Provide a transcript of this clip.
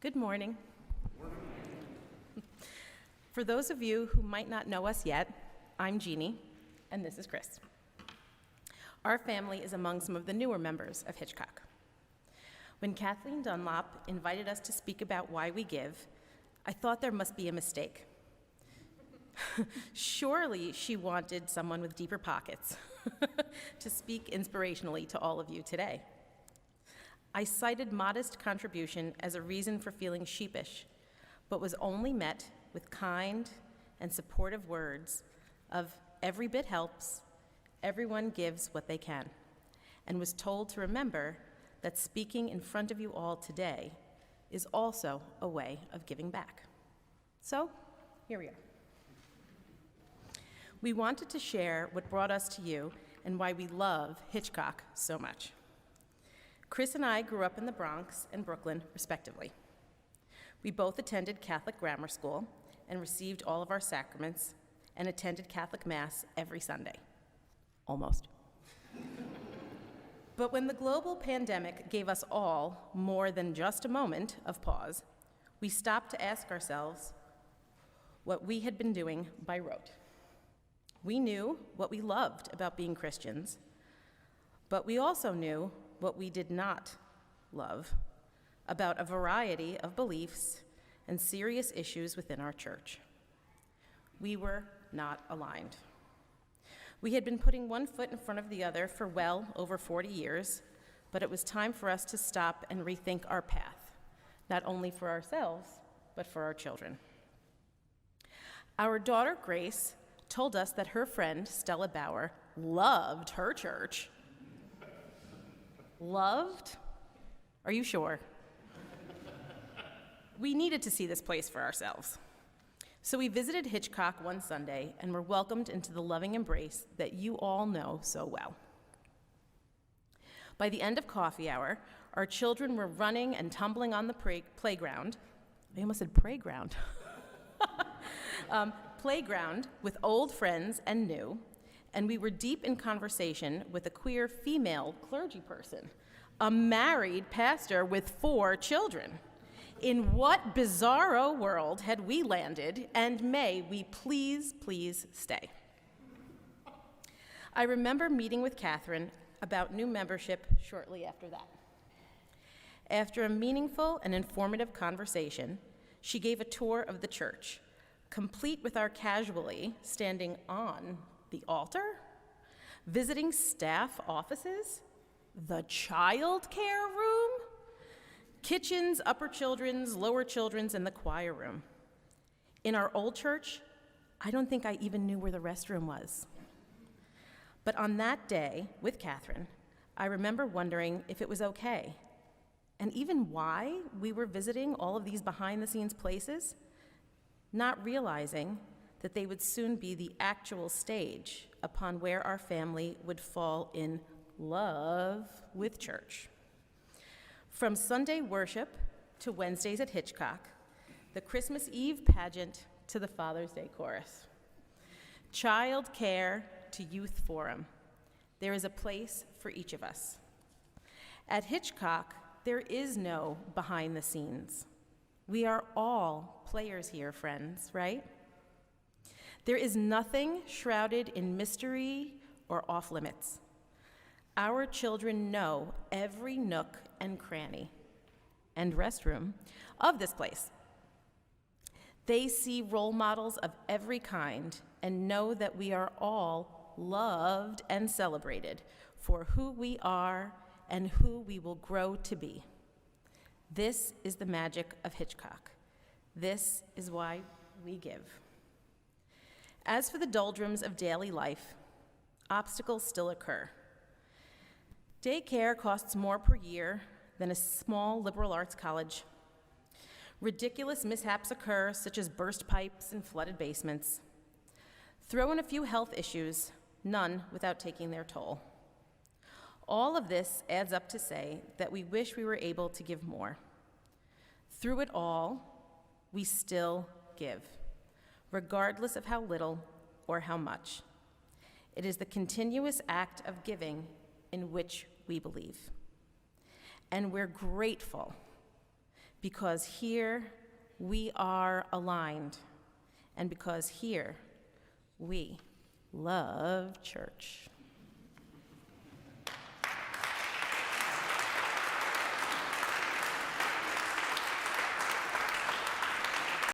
Good morning. For those of you who might not know us yet, I'm Jeanie, and this is Chris. Our family is among some of the newer members of Hitchcock. When Kathleen Dunlop invited us to speak about why we give, I thought there must be a mistake. Surely she wanted someone with deeper pockets to speak inspirationally to all of you today. I cited modest contribution as a reason for feeling sheepish, but was only met with kind and supportive words of every bit helps, everyone gives what they can, and was told to remember that speaking in front of you all today is also a way of giving back. So, here we are. We wanted to share what brought us to you and why we love Hitchcock so much. Chris and I grew up in the Bronx and Brooklyn, respectively. We both attended Catholic grammar school and received all of our sacraments and attended Catholic Mass every Sunday. Almost. But when the global pandemic gave us all more than just a moment of pause, we stopped to ask ourselves what we had been doing by rote. We knew what we loved about being Christians, but we also knew what we did not love about a variety of beliefs and serious issues within our church. We were not aligned. We had been putting one foot in front of the other for well over 40 years, but it was time for us to stop and rethink our path, not only for ourselves, but for our children. Our daughter, Grace, told us that her friend, Stella Bauer, loved her church. Loved? Are you sure? We needed to see this place for ourselves. So we visited Hitchcock one Sunday and were welcomed into the loving embrace that you all know so well. By the end of coffee hour, our children were running and tumbling on the playground. I almost said playground. Playground with old friends and new, and we were deep in conversation with a queer female clergy person, a married pastor with 4 children. In what bizarro world had we landed, and may we please stay? I remember meeting with Catherine about new membership shortly after that. After a meaningful and informative conversation, she gave a tour of the church, complete with our casually standing on the altar, visiting staff offices, the child care room, kitchens, upper children's, lower children's, and the choir room. In our old church, I don't think I even knew where the restroom was. But on that day with Catherine, I remember wondering if it was okay, and even why we were visiting all of these behind-the-scenes places, not realizing that they would soon be the actual stage upon where our family would fall in love with church. From Sunday worship to Wednesdays at Hitchcock, the Christmas Eve pageant to the Father's Day chorus, child care to youth forum, there is a place for each of us. At Hitchcock, there is no behind the scenes. We are all players here, friends, right? There is nothing shrouded in mystery or off limits. Our children know every nook and cranny and restroom of this place. They see role models of every kind and know that we are all loved and celebrated for who we are and who we will grow to be. This is the magic of Hitchcock. This is why we give. As for the doldrums of daily life, obstacles still occur. Daycare costs more per year than a small liberal arts college. Ridiculous mishaps occur, such as burst pipes and flooded basements. Throw in a few health issues, none without taking their toll. All of this adds up to say that we wish we were able to give more. Through it all, we still give, regardless of how little or how much. It is the continuous act of giving in which we believe. And we're grateful because here we are aligned, and because here we love church.